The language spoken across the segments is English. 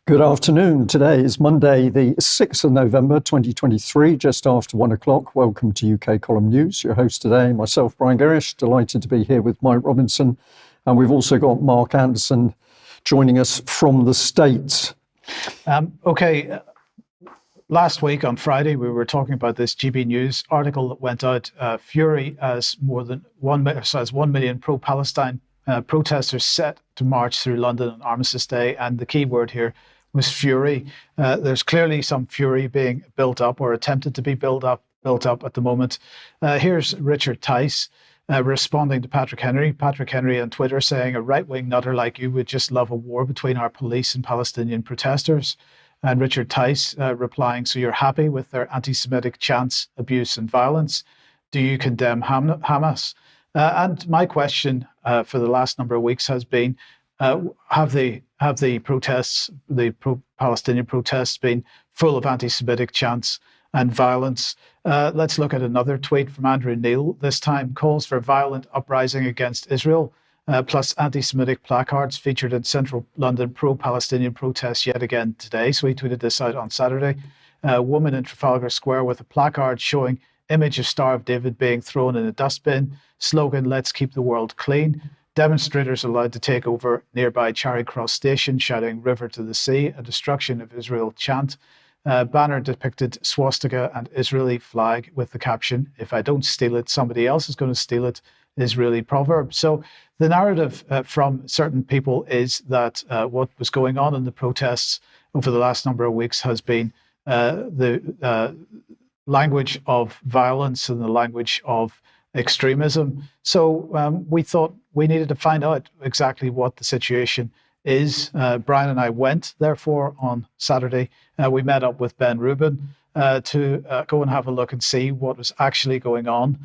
Good afternoon. Today is Monday, the 6th of November, 2023, just after 1 o'clock. Welcome to UK Column News. Your host today, myself, Brian Gerrish, delighted to be here with Mike Robinson. And we've also got Mark Anderson joining us from the States. Last week on Friday, we were talking about this GB News article that went out. Fury as 1 million pro-Palestine protesters set to march through London on Armistice Day. And the key word here was fury. There's clearly some fury being built up or attempted to be built up at the moment. Here's Richard Tice responding to Patrick Henry. Patrick Henry on Twitter saying, "A right-wing nutter like you would just love a war between our police and Palestinian protesters." And Richard Tice replying, "So you're happy with their anti-Semitic chants, abuse and violence? Do you condemn Hamas?" And my question for the last number of weeks has been, have the protests, the pro-Palestinian protests, been full of anti-Semitic chants and violence? Let's look at another tweet from Andrew Neil. This time, calls for violent uprising against Israel, plus anti-Semitic placards featured in central London pro-Palestinian protests yet again today. So he tweeted this out on Saturday. A woman in Trafalgar Square with a placard showing image of Star of David being thrown in a dustbin, slogan, "Let's keep the world clean." Demonstrators allowed to take over nearby Charing Cross Station, shouting "River to the Sea," a destruction of Israel chant. Banner depicted swastika and Israeli flag with the caption, "If I don't steal it, somebody else is going to steal it," Israeli proverb. So the narrative from certain people is that what was going on in the protests over the last number of weeks has been the language of violence and the language of extremism. So we thought we needed to find out exactly what the situation is. Brian and I went, therefore, on Saturday. We met up with Ben Rubin to go and have a look and see what was actually going on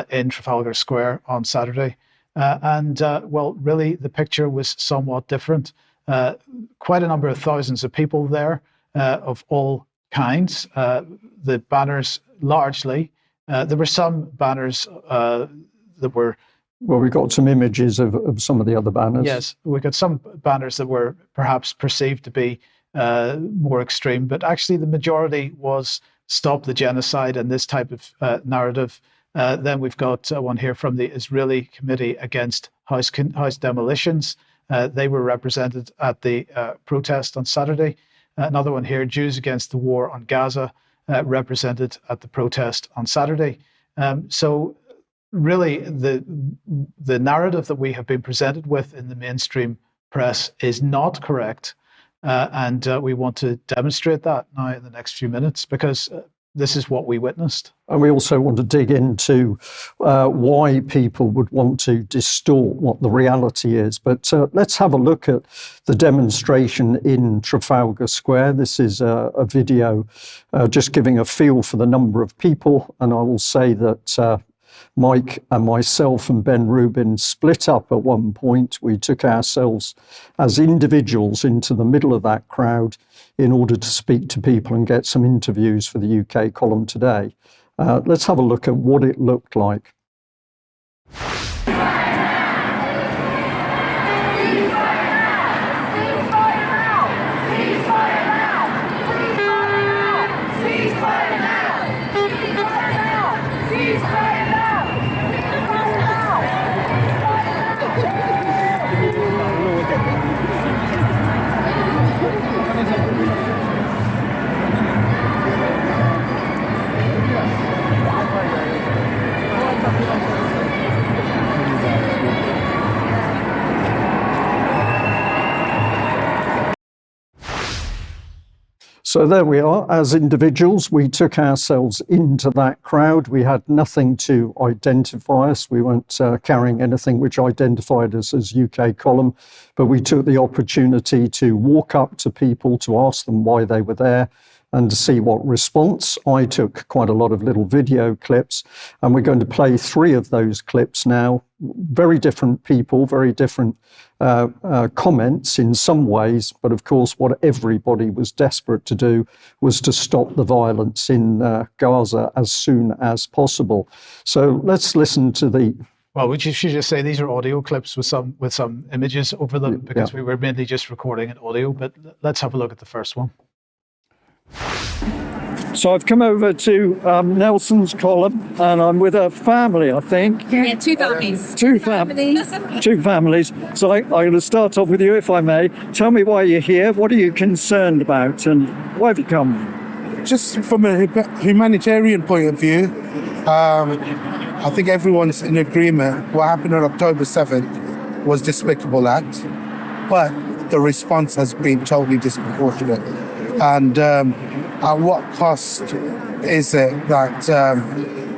in Trafalgar Square on Saturday. Really, the picture was somewhat different. Quite a number of thousands of people there of all kinds. The banners largely, there were some banners that were... Well, we got some images of some of the other banners. Yes, we got some banners that were perhaps perceived to be more extreme, but actually the majority was "Stop the Genocide" and this type of narrative. Then we've got one here from the Israeli Committee Against House Demolitions. They were represented at the protest on Saturday. Another one here, Jews Against the War on Gaza, represented at the protest on Saturday. So really, the narrative that we have been presented with in the mainstream press is not correct. And we want to demonstrate that now in the next few minutes, because this is what we witnessed. And we also want to dig into why people would want to distort what the reality is. But let's have a look at the demonstration in Trafalgar Square. This is a video just giving a feel for the number of people. And I will say that Mike and myself and Ben Rubin split up at one point. We took ourselves as individuals into the middle of that crowd in order to speak to people and get some interviews for the UK column today. Let's have a look at what it looked like. So there we are. As individuals, we took ourselves into that crowd. We had nothing to identify us. We weren't carrying anything which identified us as UK column, but we took the opportunity to walk up to people, to ask them why they were there, and to see what response. I took quite a lot of little video clips, and we're going to play 3 of those clips now. Very different people, very different comments in some ways, but of course what everybody was desperate to do was to stop the violence in Gaza as soon as possible. So let's listen to the Well, we should just say these are audio clips with some images over them, because we were mainly just recording an audio. But let's have a look at the first one. So I've come over to Nelson's column, and I'm with a family, I think. Yeah, two families. Two families. So I'm going to start off with you, if I may. Tell me why you're here. What are you concerned about, and why have you come? Just from a humanitarian point of view, I think everyone's in agreement. What happened on October 7th was a despicable act, but the response has been totally disproportionate. And at what cost is it that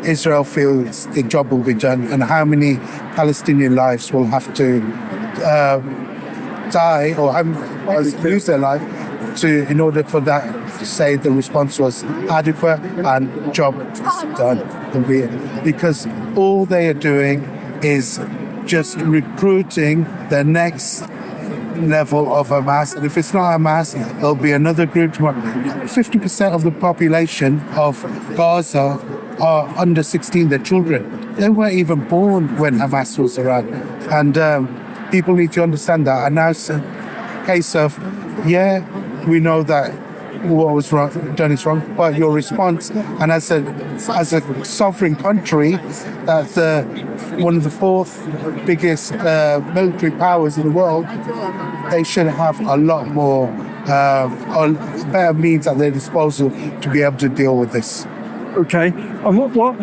Israel feels the job will be done, and how many Palestinian lives will have to die or lose their life in order for that to say the response was adequate and job was done? Because all they are doing is just recruiting the next level of Hamas, and if it's not Hamas, it'll be another group. 50% of the population of Gaza are under 16, they're children. They weren't even born when Hamas was around. And people need to understand that. And now it's a case of, we know that what was done is wrong, but your response, and as a sovereign country, that's one of the fourth biggest military powers in the world, they should have a lot more better means at their disposal to be able to deal with this. Okay, and what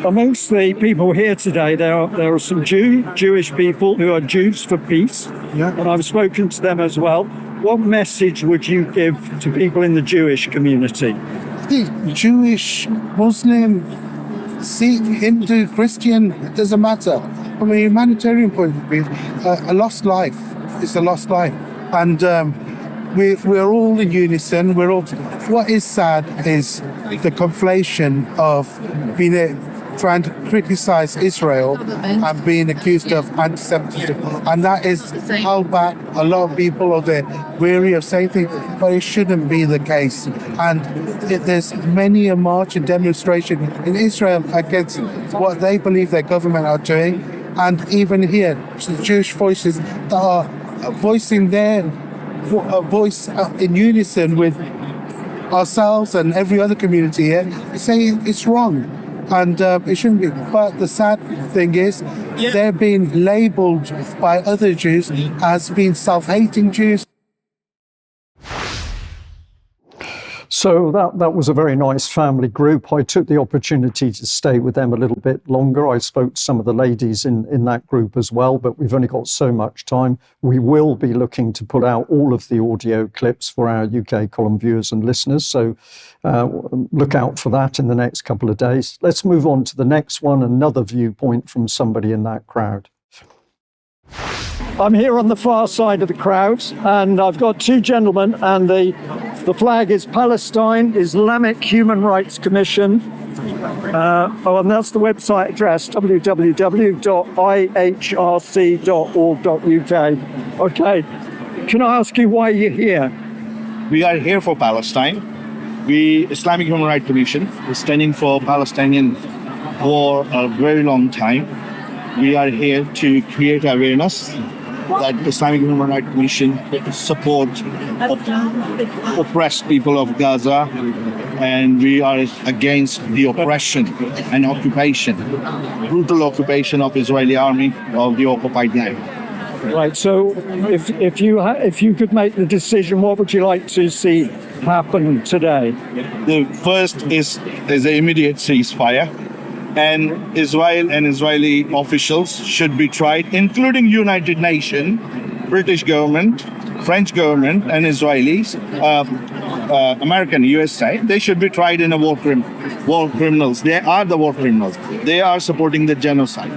amongst the people here today, there are some Jewish people who are Jews for peace, and I've spoken to them as well. What message would you give to people in the Jewish community? Jewish, Muslim, Sikh, Hindu, Christian, it doesn't matter. From a humanitarian point of view, a lost life is a lost life. And we're all in unison. What is sad is the conflation of trying to criticize Israel and being accused of anti-Semitism, and that is held back. A lot of people are weary of saying things, but it shouldn't be the case. And there's many a march and demonstration in Israel against what they believe their government are doing, and even here, the Jewish voices that are voicing their voice in unison with ourselves and every other community here, saying it's wrong. And it shouldn't be. But the sad thing is, they're being labelled by other Jews as being self-hating Jews. So that was a very nice family group. I took the opportunity to stay with them a little bit longer. I spoke to some of the ladies in that group as well, but we've only got so much time. We will be looking to put out all of the audio clips for our UK column viewers and listeners. So look out for that in the next couple of days. Let's move on to the next one, another viewpoint from somebody in that crowd. I'm here on the far side of the crowd, and I've got two gentlemen, and the flag is Palestine Islamic Human Rights Commission. And that's the website address, www.ihrc.org.uk. Okay, can I ask you why you're here? We are here for Palestine. We, Islamic Human Rights Commission, is standing for Palestinians for a very long time. We are here to create awareness that Islamic Human Rights Commission support oppressed people of Gaza, and we are against the oppression and occupation, brutal occupation of Israeli army of the occupied land. Right. So, if you could make the decision, what would you like to see happen today? The first is an immediate ceasefire. And Israel and Israeli officials should be tried, including United Nations, British government, French government, and Israelis, American, USA. They should be tried in a war criminals. They are the war criminals. They are supporting the genocide.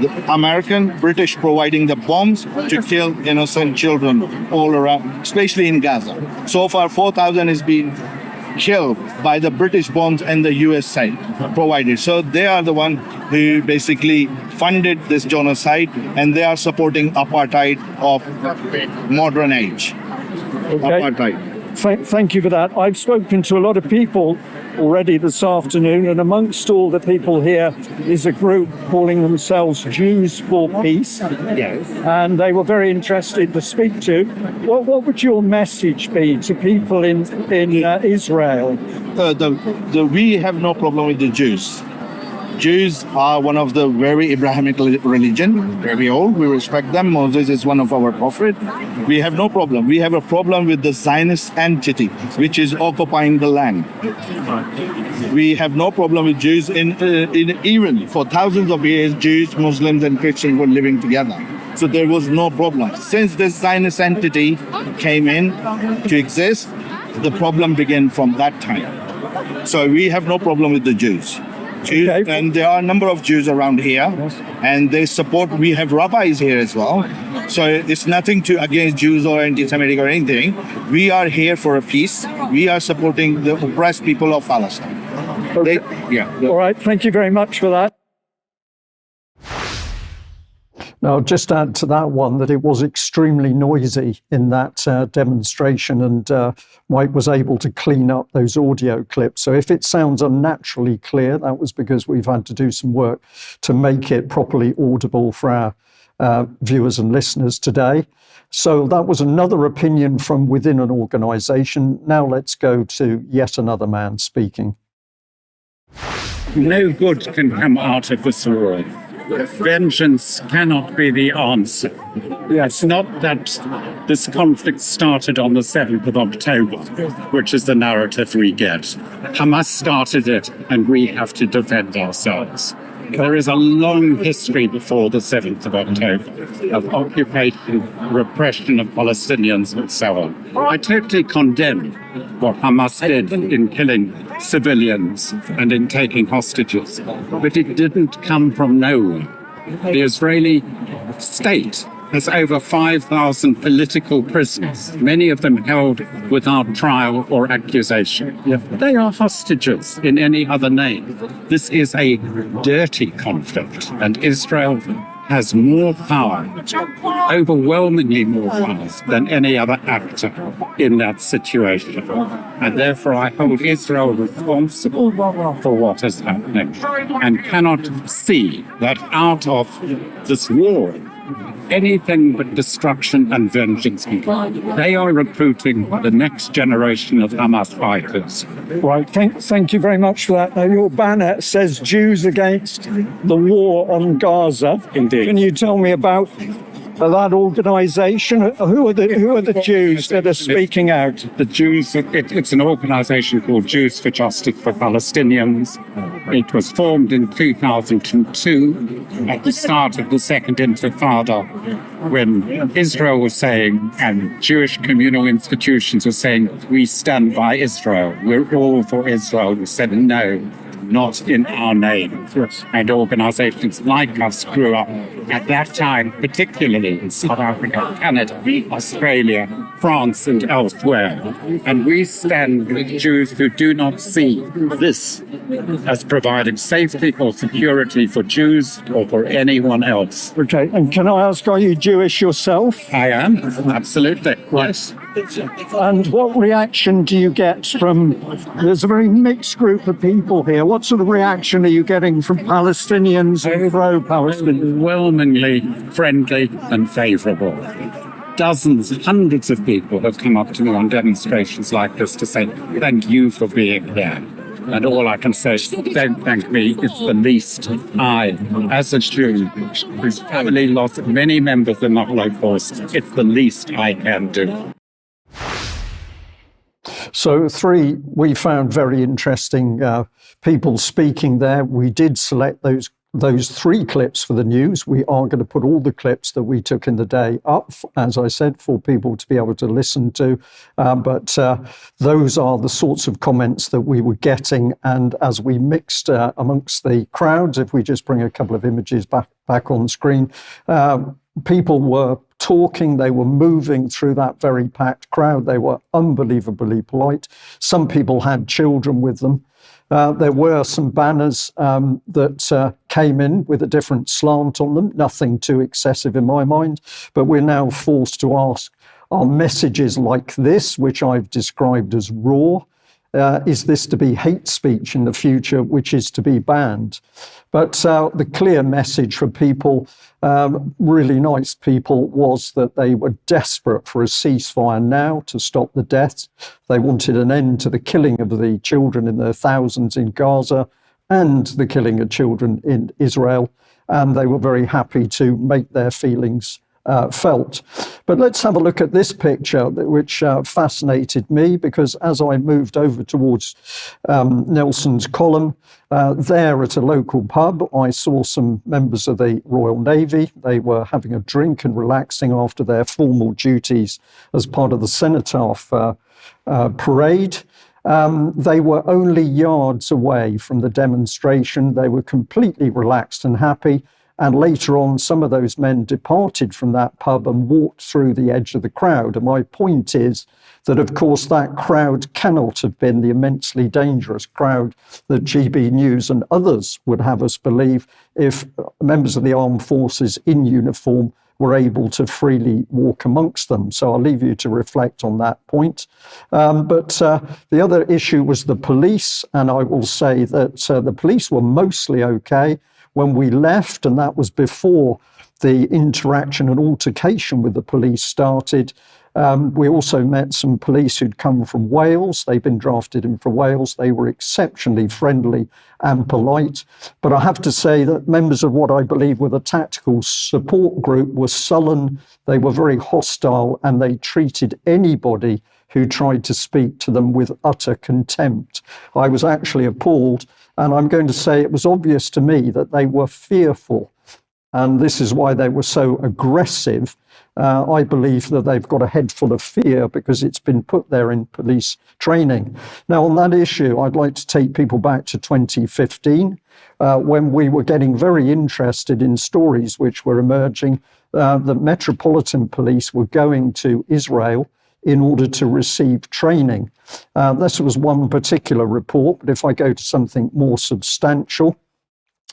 The American, British providing the bombs to kill innocent children all around, especially in Gaza. So far, 4,000 has been killed by the British bombs and the USA provided. So they are the one who basically funded this genocide, and they are supporting apartheid of modern age. Okay. Apartheid. Thank you for that. I've spoken to a lot of people already this afternoon, and amongst all the people here is a group calling themselves Jews for Peace. Yes. And they were very interested to speak to. What would your message be to people in Israel? We have no problem with the Jews. Jews are one of the very Abrahamic religion, very old. We respect them. Moses is one of our prophet. We have no problem. We have a problem with the Zionist entity, which is occupying the land. We have no problem with Jews. In even for thousands of years, Jews, Muslims, and Christians were living together. So there was no problem. Since this Zionist entity came in to exist, the problem began from that time. So we have no problem with the Jews. Okay. And there are a number of Jews around here, and they support. We have rabbis here as well, so it's nothing against Jews or anti-Semitic or anything. We are here for a peace. We are supporting the oppressed people of Palestine. Okay. All right. Thank you very much for that. Now, I'll just add to that one that it was extremely noisy in that demonstration, and Mike was able to clean up those audio clips. So if it sounds unnaturally clear, that was because we've had to do some work to make it properly audible for our viewers and listeners today. So that was another opinion from within an organisation. Now let's go to yet another man speaking. No good can come out of this war. Vengeance cannot be the answer. It's not that this conflict started on the 7th of October, which is the narrative we get. Hamas started it, and we have to defend ourselves. There is a long history before the 7th of October of occupation, repression of Palestinians, and so on. I totally condemn what Hamas did in killing civilians and in taking hostages, but it didn't come from nowhere. The Israeli state has over 5,000 political prisoners, many of them held without trial or accusation. They are hostages in any other name. This is a dirty conflict, and Israel has more power, overwhelmingly more power than any other actor in that situation. And therefore I hold Israel responsible for what is happening and cannot see that out of this war, anything but destruction and vengeance. They are recruiting the next generation of Hamas fighters. Right, thank you very much for that. Now, your banner says Jews against the war on Gaza. Indeed. Can you tell me about that organisation? Who are the Jews that are speaking out? The Jews, it's an organisation called Jews for Justice for Palestinians. It was formed in 2002 at the start of the Second Intifada, when Israel was saying, and Jewish communal institutions were saying, we stand by Israel, we're all for Israel. We said, no, not in our name. Yes. And organizations like us grew up at that time, particularly in South Africa, Canada, Australia, France, and elsewhere. And we stand with Jews who do not see this as providing safety or security for Jews or for anyone else. Okay, and can I ask, are you Jewish yourself? I am, absolutely. Yes. And what reaction do you get from, there's a very mixed group of people here. What sort of reaction are you getting from Palestinians and pro-Palestinian? Overwhelmingly friendly and favourable. Dozens, hundreds of people have come up to me on demonstrations like this to say, thank you for being here. And all I can say is, don't thank me, it's the least I, as a Jew, whose family lost many members in the Holocaust, it's the least I can do. So we found very interesting people speaking there. We did select those 3 clips for the news. We are going to put all the clips that we took in the day up, as I said, for people to be able to listen to. But those are the sorts of comments that we were getting. And as we mixed amongst the crowds, if we just bring a couple of images back on screen, people were talking, they were moving through that very packed crowd. They were unbelievably polite. Some people had children with them. There were some banners that came in with a different slant on them, nothing too excessive in my mind, but we're now forced to ask, are messages like this, which I've described as raw, is this to be hate speech in the future, which is to be banned? But the clear message for people, really nice people, was that they were desperate for a ceasefire now to stop the deaths. They wanted an end to the killing of the children in their thousands in Gaza and the killing of children in Israel. And they were very happy to make their feelings felt. But let's have a look at this picture, which fascinated me, because as I moved over towards Nelson's column, there at a local pub, I saw some members of the Royal Navy. They were having a drink and relaxing after their formal duties as part of the Cenotaph parade. They were only yards away from the demonstration. They were completely relaxed and happy. And later on, some of those men departed from that pub and walked through the edge of the crowd. And my point is that, of course, that crowd cannot have been the immensely dangerous crowd that GB News and others would have us believe if members of the armed forces in uniform were able to freely walk amongst them. So I'll leave you to reflect on that point. But the other issue was the police. And I will say that the police were mostly okay when we left, and that was before the interaction and altercation with the police started. We also met some police who'd come from Wales. They'd been drafted in for Wales. They were exceptionally friendly and polite. But I have to say that members of what I believe were the tactical support group were sullen. They were very hostile, and they treated anybody who tried to speak to them with utter contempt. I was actually appalled, and I'm going to say it was obvious to me that they were fearful. And this is why they were so aggressive. I believe that they've got a head full of fear because it's been put there in police training. Now, on that issue, I'd like to take people back to 2015, when we were getting very interested in stories which were emerging that Metropolitan Police were going to Israel in order to receive training. This was one particular report, but if I go to something more substantial,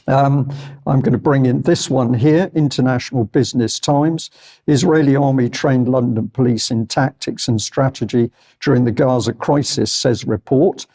I'm going to bring in this one here, International Business Times. Israeli army trained London police in tactics and strategy during the Gaza crisis, says report.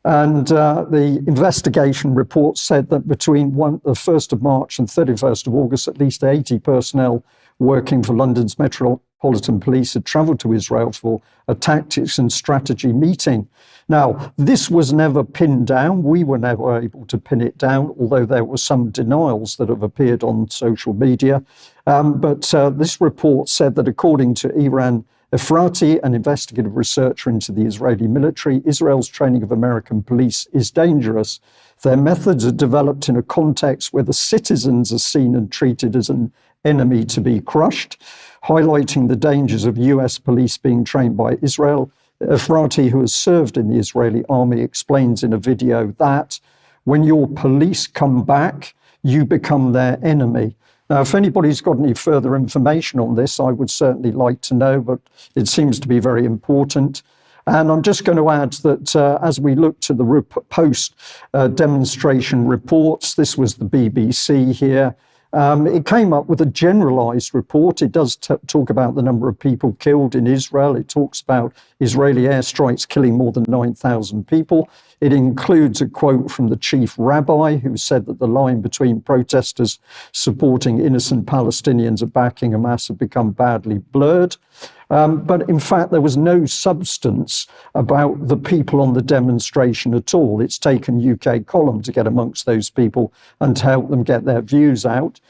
And the investigation report said that between the 1st of March and 31st of August, at least 80 personnel working for London's Metropolitan Police had travelled to Israel for a tactics and strategy meeting. Now, this was never pinned down. We were never able to pin it down, although there were some denials that have appeared on social media. But this report said that according to Iran Efrati, an investigative researcher into the Israeli military, Israel's training of American police is dangerous. Their methods are developed in a context where the citizens are seen and treated as an enemy to be crushed, highlighting the dangers of US police being trained by Israel. Efrati, who has served in the Israeli army, explains in a video that when your police come back, you become their enemy. Now, if anybody's got any further information on this, I would certainly like to know, but it seems to be very important. And I'm just going to add that as we look to the post-demonstration reports, this was the BBC here. It came up with a generalized report. It does talk about the number of people killed in Israel. It talks about Israeli airstrikes killing more than 9,000 people. It includes a quote from the chief rabbi who said that the line between protesters supporting innocent Palestinians and backing Hamas had become badly blurred. But in fact, there was no substance about the people on the demonstration at all. It's taken UK Column to get amongst those people and to help them get their views out.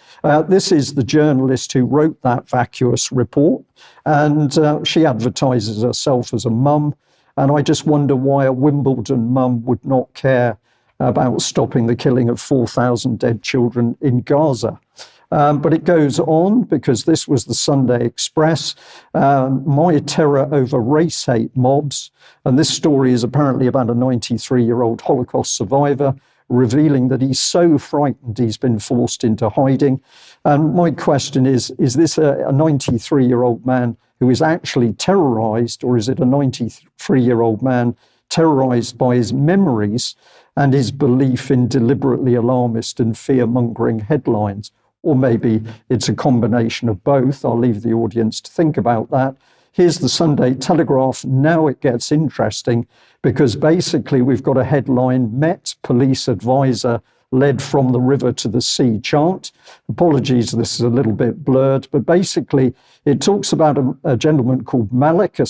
This is the journalist who wrote that vacuous report, and she advertises herself as a mum. And I just wonder why a Wimbledon mum would not care about stopping the killing of 4,000 dead children in Gaza. But it goes on, because this was the Sunday Express, my terror over race hate mobs. And this story is apparently about a 93-year-old Holocaust survivor, revealing that he's so frightened he's been forced into hiding. And my question is this a 93-year-old man who is actually terrorized, or is it a 93-year-old man terrorized by his memories and his belief in deliberately alarmist and fear-mongering headlines? Or maybe it's a combination of both. I'll leave the audience to think about that. Here's the Sunday Telegraph. Now it gets interesting because basically we've got a headline, Met Police Advisor led from the river to the sea chant. Apologies, this is a little bit blurred, but basically it talks about a gentleman called Malik, a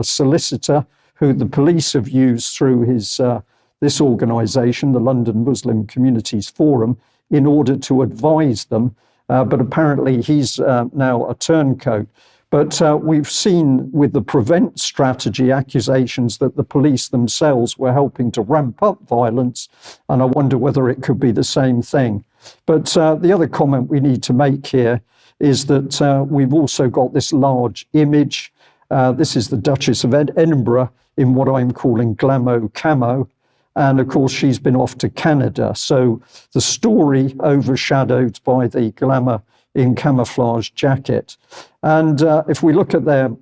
solicitor who the police have used through his this organisation, the London Muslim Communities Forum, in order to advise them. But apparently he's now a turncoat. But we've seen with the prevent strategy accusations that the police themselves were helping to ramp up violence, and I wonder whether it could be the same thing. But the other comment we need to make here is that we've also got this large image. This is the Duchess of Edinburgh in what I'm calling Glamo Camo. And of course, she's been off to Canada. So the story overshadowed by the glamour in camouflage jacket. And if we look at their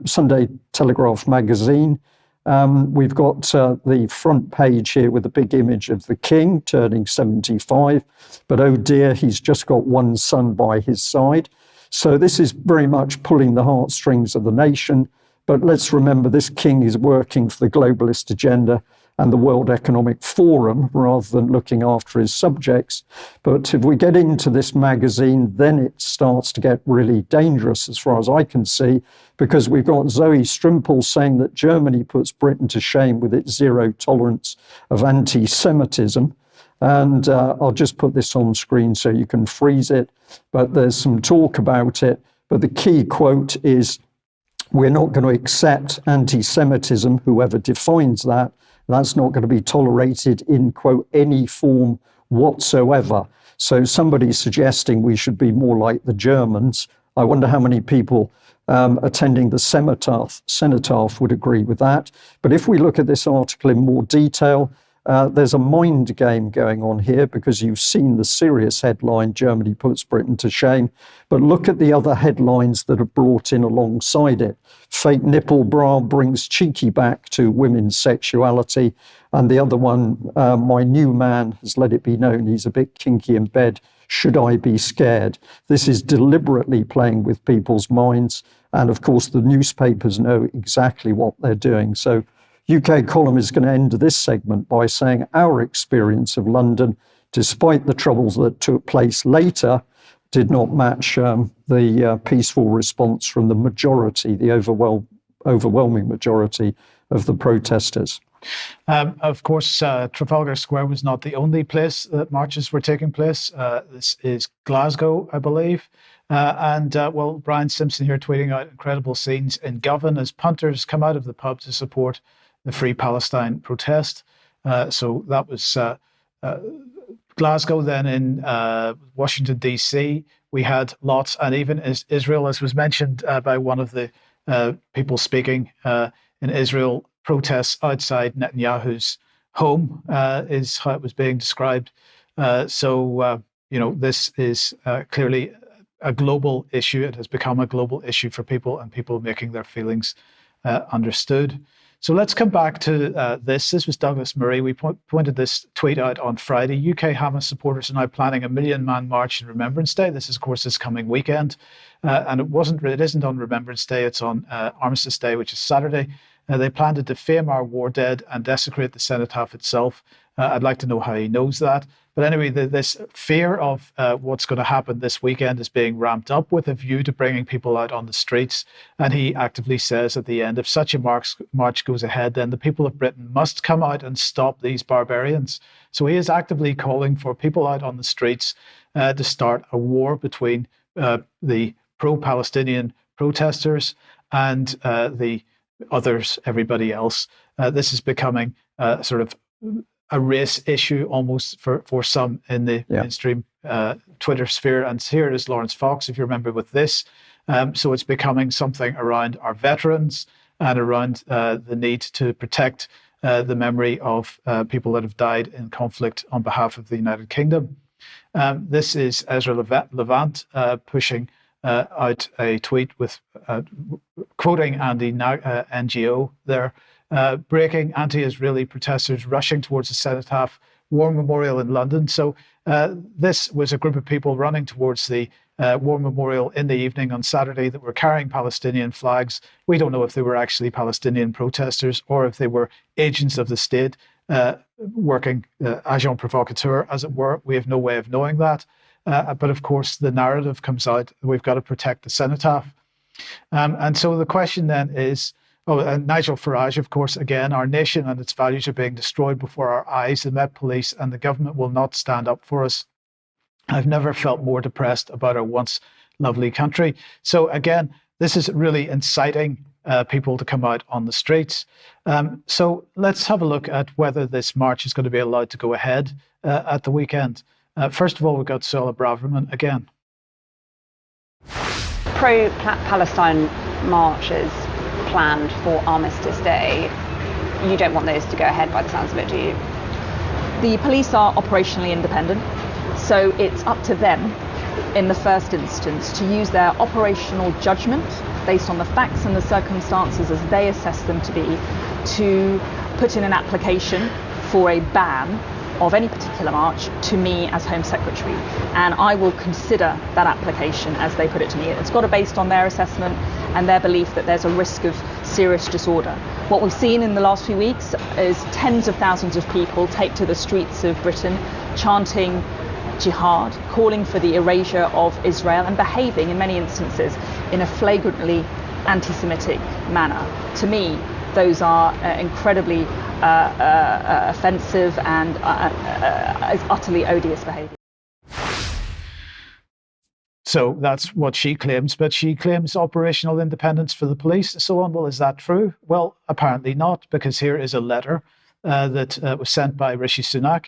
Sunday Telegraph magazine, we've got the front page here with a big image of the king turning 75. But oh dear, he's just got one son by his side. So this is very much pulling the heartstrings of the nation. But let's remember, this king is working for the globalist agenda and the World Economic Forum rather than looking after his subjects. But if we get into this magazine, then it starts to get really dangerous as far as I can see, because we've got Zoe Strimpel saying that Germany puts Britain to shame with its zero tolerance of anti-Semitism. And I'll just put this on screen so you can freeze it, but there's some talk about it. But the key quote is, we're not going to accept anti-Semitism, whoever defines that. That's not going to be tolerated in, quote, any form whatsoever. So somebody's suggesting we should be more like the Germans. I wonder how many people attending the cenotaph would agree with that. But if we look at this article in more detail, there's a mind game going on here, because you've seen the serious headline, Germany puts Britain to shame. But look at the other headlines that are brought in alongside it. Fake nipple bra brings cheeky back to women's sexuality. And the other one, my new man has let it be known he's a bit kinky in bed. Should I be scared? This is deliberately playing with people's minds. And of course, the newspapers know exactly what they're doing. So UK Column is going to end this segment by saying our experience of London, despite the troubles that took place later, did not match the peaceful response from the majority, the overwhelming majority of the protesters. Of course, Trafalgar Square was not the only place that marches were taking place. This is Glasgow, I believe. Well, Brian Simpson here tweeting out incredible scenes in Govan as punters come out of the pub to support the Free Palestine protest. So that was Glasgow. Then in Washington, D.C., we had lots, and even Israel, as was mentioned by one of the people speaking in Israel, protests outside Netanyahu's home is how it was being described. This is clearly a global issue. It has become a global issue for people, and people making their feelings understood. So let's come back to this. This was Douglas Murray. We pointed this tweet out on Friday. UK Hamas supporters are now planning a 1 million-man march in Remembrance Day. This is, of course, this coming weekend. And it isn't on Remembrance Day. It's on Armistice Day, which is Saturday. They plan to defame our war dead and desecrate the cenotaph itself. I'd like to know how he knows that. But anyway, this fear of what's going to happen this weekend is being ramped up with a view to bringing people out on the streets. And he actively says at the end, if such a march goes ahead, then the people of Britain must come out and stop these barbarians. So he is actively calling for people out on the streets to start a war between the pro-Palestinian protesters and the others, everybody else. This is becoming sort of a race issue almost for some in the mainstream Twitter sphere. And here is Lawrence Fox, if you remember, with this. So it's becoming something around our veterans and around the need to protect the memory of people that have died in conflict on behalf of the United Kingdom. This is Ezra Levant pushing out a tweet with quoting Andy NGO there. Breaking anti-Israeli protesters rushing towards the Cenotaph War Memorial in London. So this was a group of people running towards the war memorial in the evening on Saturday that were carrying Palestinian flags. We don't know if they were actually Palestinian protesters or if they were agents of the state working agent provocateur, as it were. We have no way of knowing that. But of course, the narrative comes out. We've got to protect the cenotaph. And so the question then is, and Nigel Farage, of course, again, our nation and its values are being destroyed before our eyes. The Met Police and the government will not stand up for us. I've never felt more depressed about our once lovely country. So again, this is really inciting people to come out on the streets. So let's have a look at whether this march is going to be allowed to go ahead at the weekend. First of all, we've got Suella Braverman again. Pro-Palestine marches planned for Armistice Day, you don't want those to go ahead by the sounds of it, do you? The police are operationally independent, so it's up to them in the first instance to use their operational judgment based on the facts and the circumstances as they assess them to be, to put in an application for a ban of any particular march to me as Home Secretary, and I will consider that application as they put it to me. It's got to be based on their assessment and their belief that there's a risk of serious disorder. What we've seen in the last few weeks is tens of thousands of people take to the streets of Britain chanting jihad, calling for the erasure of Israel and behaving in many instances in a flagrantly anti-Semitic manner. To me, those are incredibly offensive and utterly odious behaviour. So that's what she claims, but she claims operational independence for the police and so on. Well, is that true? Well, apparently not, because here is a letter that was sent by Rishi Sunak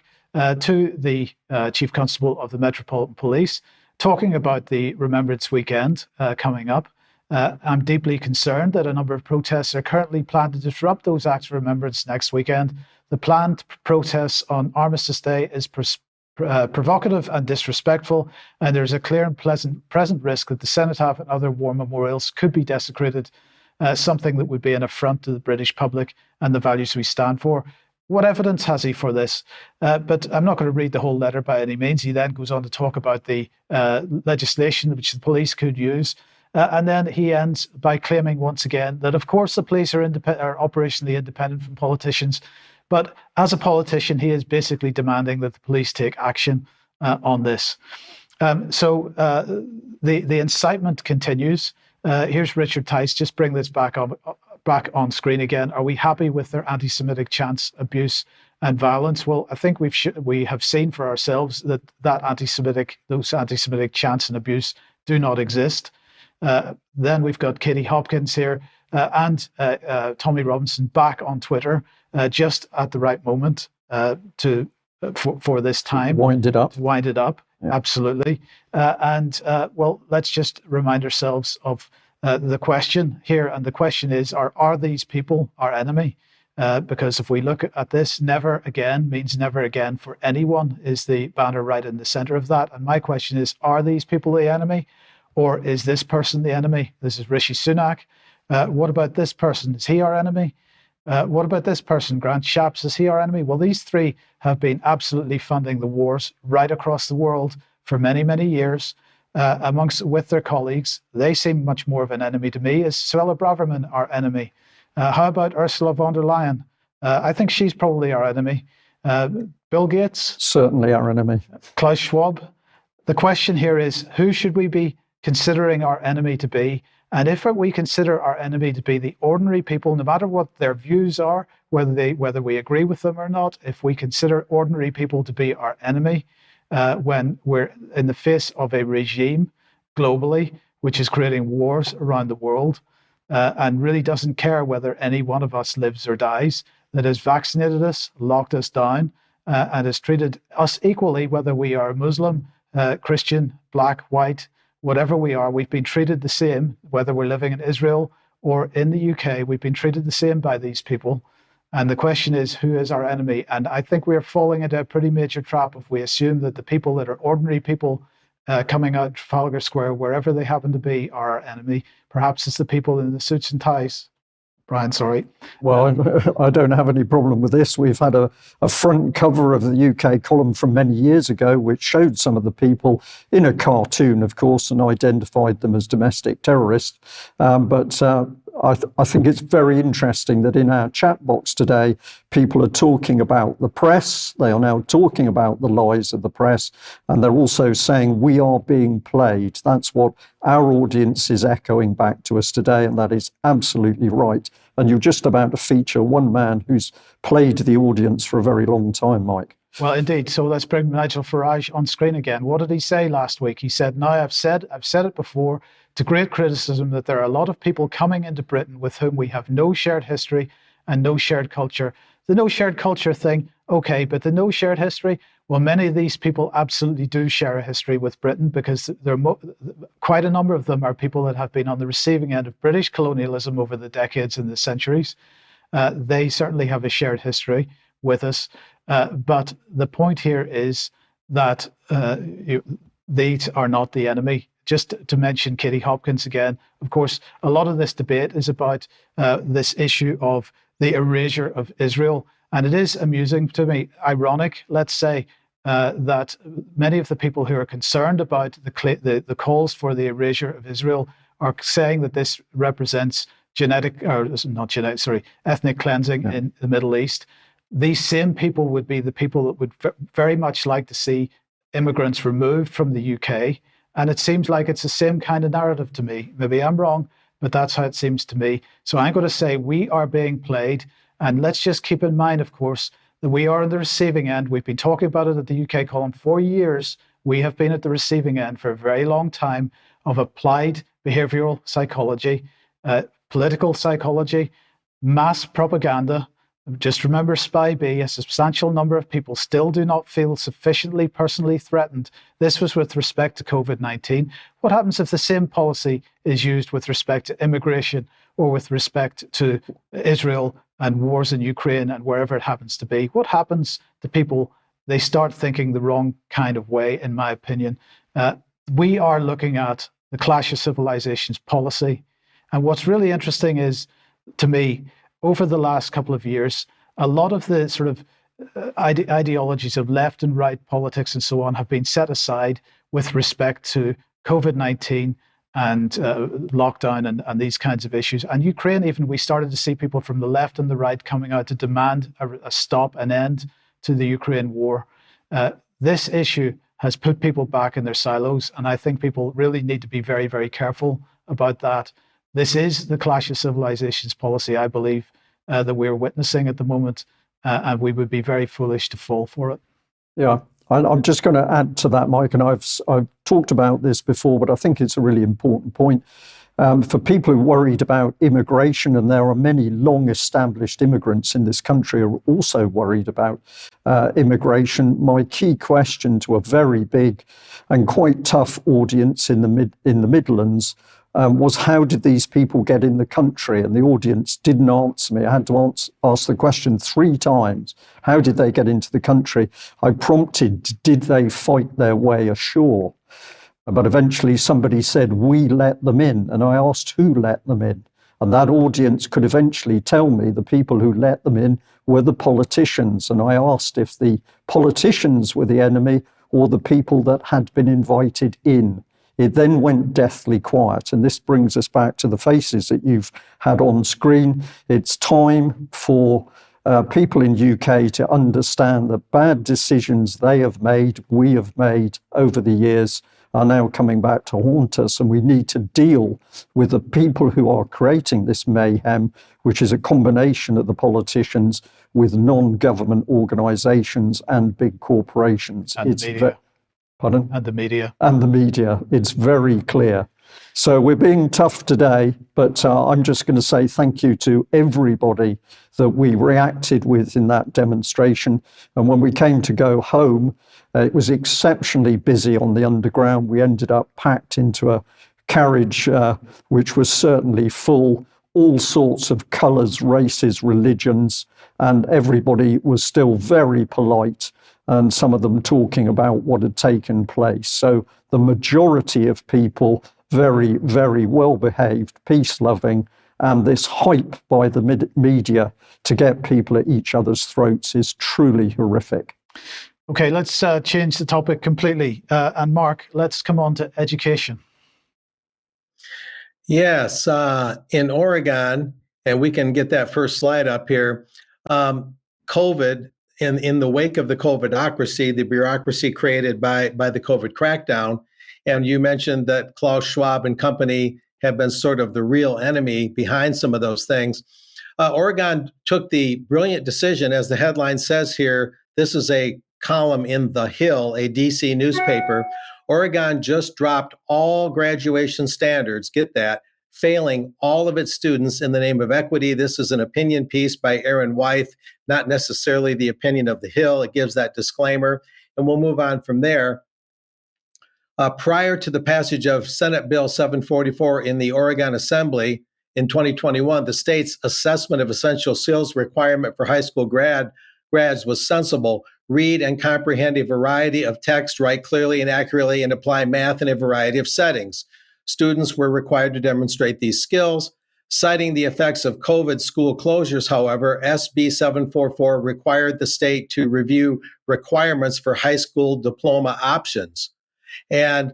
to the Chief Constable of the Metropolitan Police, talking about the Remembrance Weekend coming up. I'm deeply concerned that a number of protests are currently planned to disrupt those acts of remembrance next weekend. The planned protests on Armistice Day is provocative and disrespectful, and there's a clear and present risk that the cenotaph and other war memorials could be desecrated, something that would be an affront to the British public and the values we stand for. What evidence has he for this? But I'm not going to read the whole letter by any means. He then goes on to talk about the legislation which the police could use. And then he ends by claiming once again that, of course, the police are operationally independent from politicians. But as a politician, he is basically demanding that the police take action on this. So the incitement continues. Here's Richard Tice. Just bring this back on screen again. Are we happy with their anti-Semitic chants, abuse, and violence? Well, I think we have seen for ourselves that those anti-Semitic chants and abuse do not exist. Then we've got Katie Hopkins here and Tommy Robinson back on Twitter just at the right moment for this time. Wind it up. To wind it up, yeah. Absolutely. Well, let's just remind ourselves of the question here. And the question is, are these people our enemy? Because if we look at this, never again means never again for anyone is the banner right in the center of that. And my question is, are these people the enemy? Or is this person the enemy? This is Rishi Sunak. What about this person? Is he our enemy? What about this person, Grant Shapps? Is he our enemy? Well, these three have been absolutely funding the wars right across the world for many, many years with their colleagues. They seem much more of an enemy to me. Is Suella Braverman our enemy? How about Ursula von der Leyen? I think she's probably our enemy. Bill Gates? Certainly our enemy. Klaus Schwab? The question here is, who should we be considering our enemy to be? And if we consider our enemy to be the ordinary people, no matter what their views are, whether we agree with them or not, if we consider ordinary people to be our enemy, when we're in the face of a regime globally, which is creating wars around the world, and really doesn't care whether any one of us lives or dies, that has vaccinated us, locked us down, and has treated us equally, whether we are Muslim, Christian, black, white, whatever we are, we've been treated the same, whether we're living in Israel or in the UK, we've been treated the same by these people. And the question is, who is our enemy? And I think we're falling into a pretty major trap if we assume that the people that are ordinary people coming out Trafalgar Square, wherever they happen to be, are our enemy. Perhaps it's the people in the suits and ties. Brian, sorry. Well, I don't have any problem with this. We've had a front cover of the UK column from many years ago, which showed some of the people in a cartoon, of course, and identified them as domestic terrorists. I think it's very interesting that in our chat box today, people are talking about the press. They are now talking about the lies of the press, and they're also saying we are being played. That's what our audience is echoing back to us today, and that is absolutely right. And you're just about to feature one man who's played the audience for a very long time, Mike. Well, indeed. So let's bring Nigel Farage on screen again. What did he say last week? He said, "Now I've said it before, to great criticism, that there are a lot of people coming into Britain with whom we have no shared history and no shared culture." The no shared culture thing, okay, but the no shared history, well, many of these people absolutely do share a history with Britain, because quite a number of them are people that have been on the receiving end of British colonialism over the decades and the centuries. They certainly have a shared history with us. But the point here is that these are not the enemy. Just to mention Katie Hopkins again, of course, a lot of this debate is about this issue of the erasure of Israel. And it is amusing to me, ironic, let's say, that many of the people who are concerned about the calls for the erasure of Israel are saying that this represents ethnic cleansing in the Middle East. These same people would be the people that would very much like to see immigrants removed from the UK. And it seems like it's the same kind of narrative to me. Maybe I'm wrong, but that's how it seems to me. So I'm going to say we are being played. And let's just keep in mind, of course, that we are on the receiving end. We've been talking about it at the UK column for years. We have been at the receiving end for a very long time of applied behavioral psychology, political psychology, mass propaganda. Just remember Spy B, a substantial number of people still do not feel sufficiently personally threatened. This was with respect to COVID-19. What happens if the same policy is used with respect to immigration or with respect to Israel and wars in Ukraine and wherever it happens to be? What happens to people? They start thinking the wrong kind of way, in my opinion. We are looking at the Clash of Civilizations policy. And what's really interesting is, to me, over the last couple of years, a lot of the sort of ideologies of left and right politics and so on have been set aside with respect to COVID-19 and lockdown and these kinds of issues. And Ukraine, even, we started to see people from the left and the right coming out to demand a stop, an end to the Ukraine war. This issue has put people back in their silos, and I think people really need to be very, very careful about that. This is the Clash of Civilizations policy, I believe, that we're witnessing at the moment, and we would be very foolish to fall for it. Yeah, I'm just going to add to that, Mike, and I've talked about this before, but I think it's a really important point. For people who are worried about immigration, and there are many long-established immigrants in this country who are also worried about immigration, my key question to a very big and quite tough audience in the Midlands was, how did these people get in the country? And the audience didn't answer me. I had to ask the question 3 times. How did they get into the country? I prompted, did they fight their way ashore? But eventually somebody said, we let them in. And I asked who let them in. And that audience could eventually tell me the people who let them in were the politicians. And I asked if the politicians were the enemy or the people that had been invited in. It then went deathly quiet. And this brings us back to the faces that you've had on screen. It's time for people in UK to understand that bad decisions they have made, we have made over the years, are now coming back to haunt us. And we need to deal with the people who are creating this mayhem, which is a combination of the politicians with non-government organisations and big corporations. And the media. Pardon? And the media. And the media. It's very clear. So we're being tough today, but I'm just going to say thank you to everybody that we reacted with in that demonstration. And when we came to go home, it was exceptionally busy on the Underground. We ended up packed into a carriage which was certainly full, all sorts of colours, races, religions, and everybody was still very polite, and some of them talking about what had taken place. So the majority of people, very, very well behaved, peace loving, And this hype by the media to get people at each other's throats is truly horrific. Okay, let's change the topic completely. And Mark, let's come on to education. Yes, in Oregon, and we can get that first slide up here, COVID, in the wake of the COVIDocracy, the bureaucracy created by the COVID crackdown, and you mentioned that Klaus Schwab and company have been sort of the real enemy behind some of those things. Oregon took the brilliant decision, as the headline says here, this is a column in The Hill, a DC newspaper. Oregon just dropped all graduation standards, get that, failing all of its students in the name of equity. This is an opinion piece by Aaron Wythe, not necessarily the opinion of The Hill. It gives that disclaimer, and we'll move on from there. Prior to the passage of Senate Bill 744 in the Oregon Assembly in 2021, the state's assessment of essential skills requirement for high school grads was sensible. Read and comprehend a variety of text, write clearly and accurately, and apply math in a variety of settings. Students were required to demonstrate these skills. Citing the effects of COVID school closures, however, SB 744 required the state to review requirements for high school diploma options. And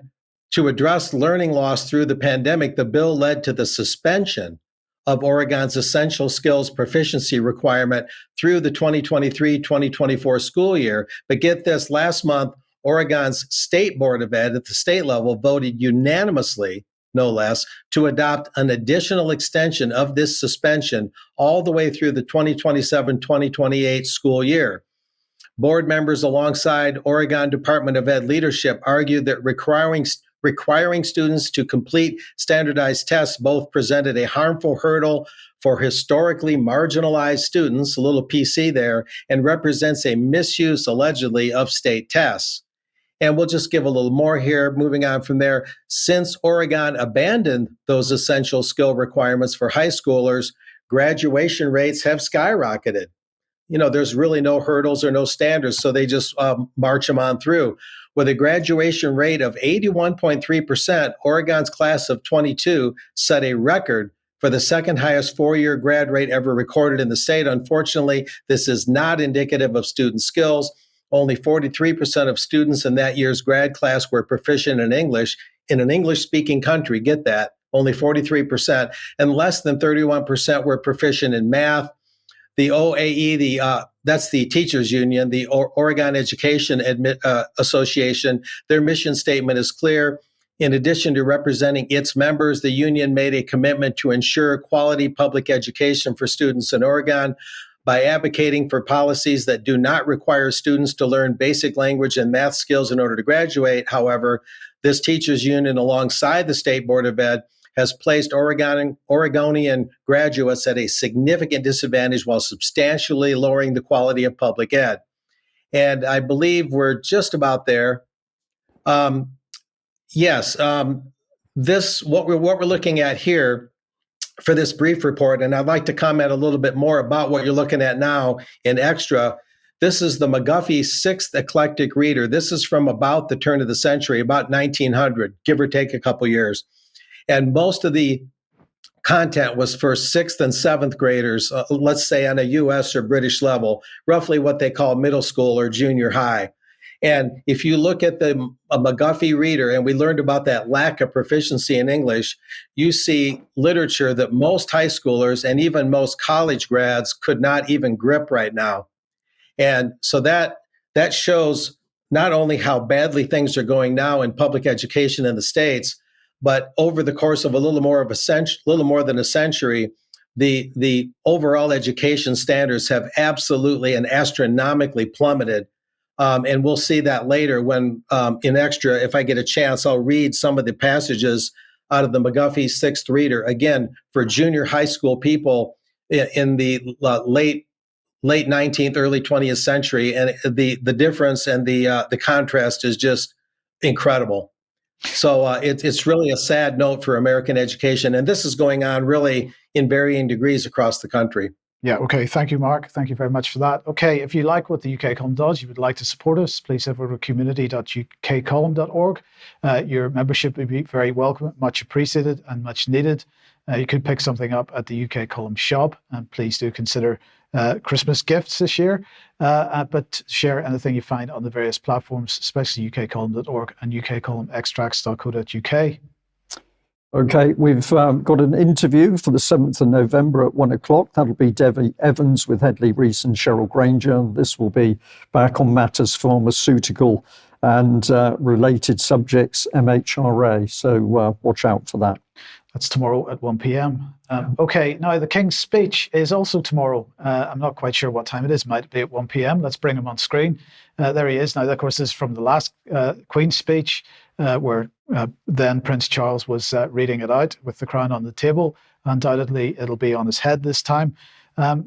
to address learning loss through the pandemic, the bill led to the suspension of Oregon's essential skills proficiency requirement through the 2023-2024 school year. But get this, last month, Oregon's State Board of Ed at the state level voted unanimously, no less, to adopt an additional extension of this suspension all the way through the 2027-2028 school year. Board members alongside Oregon Department of Ed leadership argued that requiring students to complete standardized tests both presented a harmful hurdle for historically marginalized students, a little PC there, and represents a misuse, allegedly, of state tests. And we'll just give a little more here, moving on from there. Since Oregon abandoned those essential skill requirements for high schoolers, graduation rates have skyrocketed. There's really no hurdles or no standards, so they just march them on through. With a graduation rate of 81.3%, Oregon's class of 22 set a record for the second highest four-year grad rate ever recorded in the state. Unfortunately, this is not indicative of student skills. Only 43% of students in that year's grad class were proficient in English in an English-speaking country. Get that, only 43%, and less than 31% were proficient in math. The OAE, that's the teachers union, the Oregon Education Association, their mission statement is clear. In addition to representing its members, the union made a commitment to ensure quality public education for students in Oregon by advocating for policies that do not require students to learn basic language and math skills in order to graduate. However, this teachers union, alongside the State Board of Ed, has placed Oregonian graduates at a significant disadvantage while substantially lowering the quality of public ed. And I believe we're just about there. What we're looking at here for this brief report, and I'd like to comment a little bit more about what you're looking at now in extra. This is the McGuffey Sixth Eclectic Reader. This is from about the turn of the century, about 1900, give or take a couple years. And most of the content was for sixth and seventh graders, let's say on a US or British level, roughly what they call middle school or junior high. And if you look at a McGuffey reader, and we learned about that lack of proficiency in English, you see literature that most high schoolers and even most college grads could not even grip right now. And so that shows not only how badly things are going now in public education in the States, but over the course of a little more than a century, the overall education standards have absolutely and astronomically plummeted. And we'll see that later when, in extra, if I get a chance, I'll read some of the passages out of the McGuffey Sixth Reader, again, for junior high school people in the late 19th, early 20th century. And the difference and the contrast is just incredible. So it's really a sad note for American education. And this is going on really in varying degrees across the country. Yeah, okay. Thank you, Mark. Thank you very much for that. Okay, if you like what the UK Column does, you would like to support us, please head over to community.ukcolumn.org. Your membership would be very welcome, much appreciated and much needed. You could pick something up at the UK Column shop, and please do consider Christmas gifts this year. But share anything you find on the various platforms, especially ukcolumn.org and ukcolumnextracts.co.uk. Okay, we've got an interview for the 7th of November at 1 o'clock. That'll be Debbie Evans with Hedley Rees and Cheryl Granger. This will be back on matters pharmaceutical and related subjects, MHRA. So watch out for that. That's tomorrow at 1 p.m. Okay, now the King's speech is also tomorrow. I'm not quite sure what time it is. Might be at 1 p.m. Let's bring him on screen. There he is. Now, of course, this is from the last Queen's speech, where then Prince Charles was reading it out with the crown on the table. Undoubtedly, it'll be on his head this time.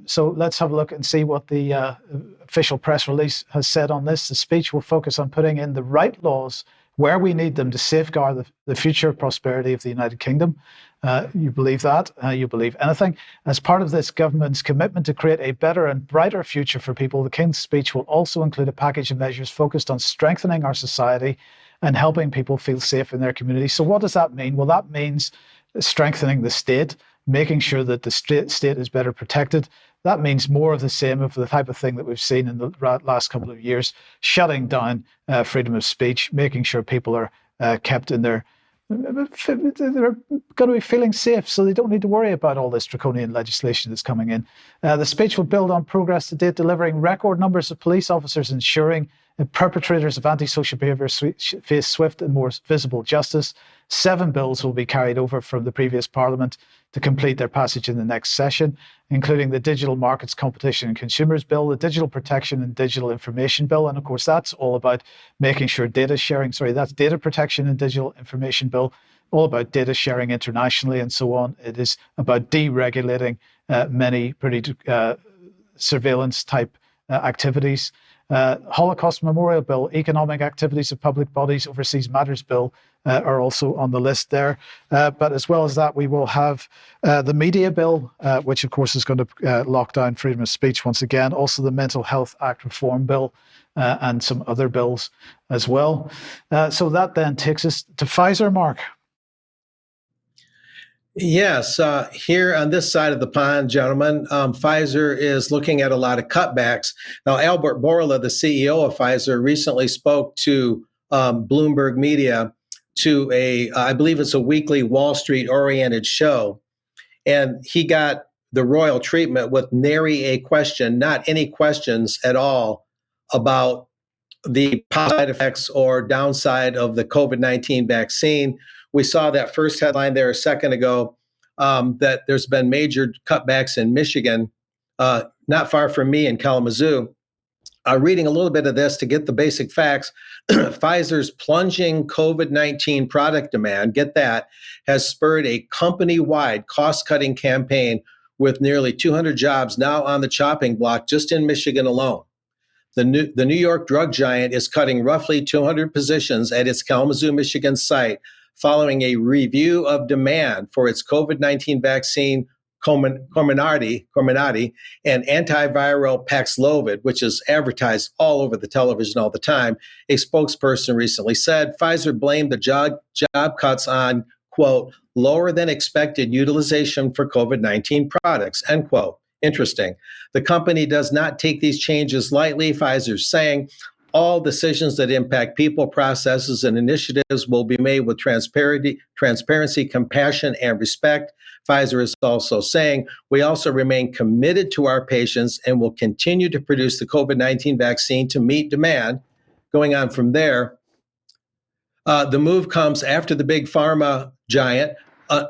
So let's have a look and see what the official press release has said on this. The speech will focus on putting in the right laws where we need them to safeguard the future prosperity of the United Kingdom. You believe that? You believe anything? As part of this government's commitment to create a better and brighter future for people, the King's speech will also include a package of measures focused on strengthening our society and helping people feel safe in their community. So what does that mean? Well, that means strengthening the state, making sure that the state is better protected. That means more of the same of the type of thing that we've seen in the last couple of years, shutting down freedom of speech, making sure people are kept in their, they're going to be feeling safe, so they don't need to worry about all this draconian legislation that's coming in. The speech will build on progress to date, delivering record numbers of police officers, ensuring perpetrators of antisocial behaviour face swift and more visible justice. 7 bills will be carried over from the previous Parliament to complete their passage in the next session, including the Digital Markets Competition and Consumers Bill, the Digital Protection and Digital Information Bill. And of course, that's all about making sure data sharing, that's Data Protection and Digital Information Bill, all about data sharing internationally and so on. It is about deregulating many pretty surveillance type activities. Holocaust Memorial Bill, Economic Activities of Public Bodies, Overseas Matters Bill are also on the list there. But as well as that, we will have the Media Bill, which of course is going to lock down freedom of speech once again. Also the Mental Health Act Reform Bill and some other bills as well. So that then takes us to Pfizer, Mark. Yes, here on this side of the pond, gentlemen, Pfizer is looking at a lot of cutbacks. Now, Albert Bourla, the CEO of Pfizer, recently spoke to Bloomberg Media to I believe it's a weekly Wall Street-oriented show, and he got the royal treatment with nary a question, not any questions at all about the side effects or downside of the COVID-19 vaccine. We saw that first headline there a second ago, that there's been major cutbacks in Michigan, not far from me in Kalamazoo. Reading a little bit of this to get the basic facts, Pfizer's plunging COVID-19 product demand, get that, has spurred a company-wide cost-cutting campaign with nearly 200 jobs now on the chopping block just in Michigan alone. The New York drug giant is cutting roughly 200 positions at its Kalamazoo, Michigan site following a review of demand for its COVID-19 vaccine, Comirnaty, and antiviral Paxlovid, which is advertised all over the television all the time. A spokesperson recently said Pfizer blamed the job cuts on, quote, lower than expected utilization for COVID-19 products, end quote. Interesting. The company does not take these changes lightly, Pfizer's saying. All decisions that impact people, processes, and initiatives will be made with transparency, compassion, and respect. Pfizer is also saying, we also remain committed to our patients and will continue to produce the COVID-19 vaccine to meet demand. Going on from there, the move comes after the big pharma giant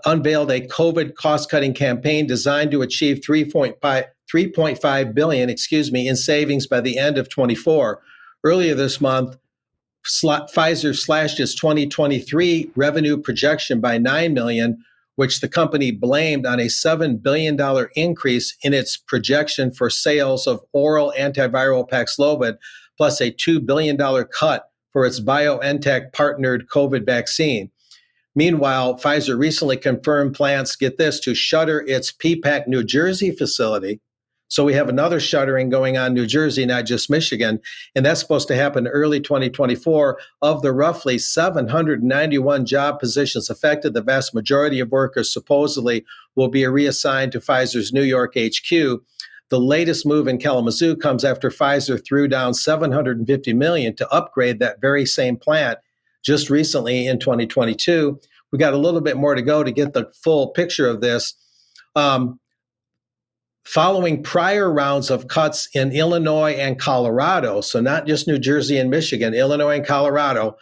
unveiled a COVID cost-cutting campaign designed to achieve $3.5 billion, in savings by the end of 24. Earlier this month, Pfizer slashed its 2023 revenue projection by $9 million, which the company blamed on a $7 billion increase in its projection for sales of oral antiviral Paxlovid, plus a $2 billion cut for its BioNTech partnered COVID vaccine. Meanwhile, Pfizer recently confirmed plans, get this, to shutter its Peapack, New Jersey facility So we have another shuttering going on in New Jersey, not just Michigan. And that's supposed to happen early 2024. Of the roughly 791 job positions affected, the vast majority of workers supposedly will be reassigned to Pfizer's New York HQ. The latest move in Kalamazoo comes after Pfizer threw down $750 million to upgrade that very same plant just recently in 2022. We got a little bit more to go to get the full picture of this. Following prior rounds of cuts in Illinois and Colorado, so not just New Jersey and Michigan, Illinois and Colorado,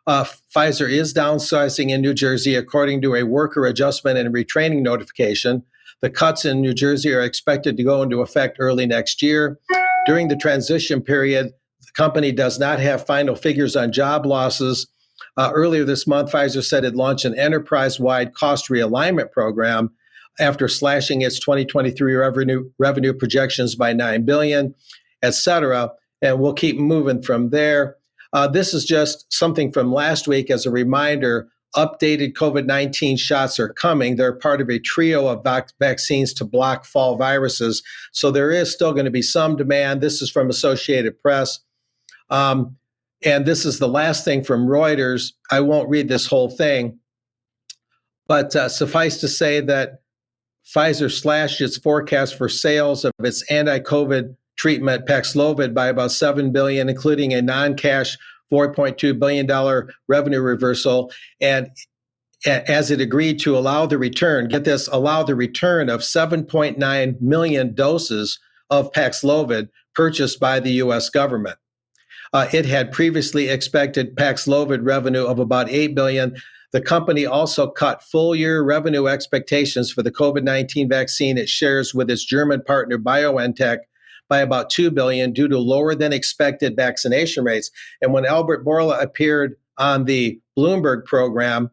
Pfizer is downsizing in New Jersey according to a worker adjustment and retraining notification. The cuts in New Jersey are expected to go into effect early next year. During the transition period, the company does not have final figures on job losses. Earlier this month, Pfizer said it launched an enterprise-wide cost realignment program after slashing its 2023 revenue projections by $9 billion, et cetera. And we'll keep moving from there. This is just something from last week as a reminder. Updated COVID-19 shots are coming. They're part of a trio of vaccines to block fall viruses. So there is still going to be some demand. This is from Associated Press. And this is the last thing from Reuters. I won't read this whole thing, but suffice to say that Pfizer slashed its forecast for sales of its anti-COVID treatment Paxlovid by about $7 billion, including a non-cash $4.2 billion revenue reversal, and as it agreed to allow the return, get this, allow the return of 7.9 million doses of Paxlovid purchased by the U.S. government. It had previously expected Paxlovid revenue of about $8 billion. The company also cut full-year revenue expectations for the COVID-19 vaccine it shares with its German partner BioNTech by about $2 billion due to lower than expected vaccination rates. And when Albert Bourla appeared on the Bloomberg program,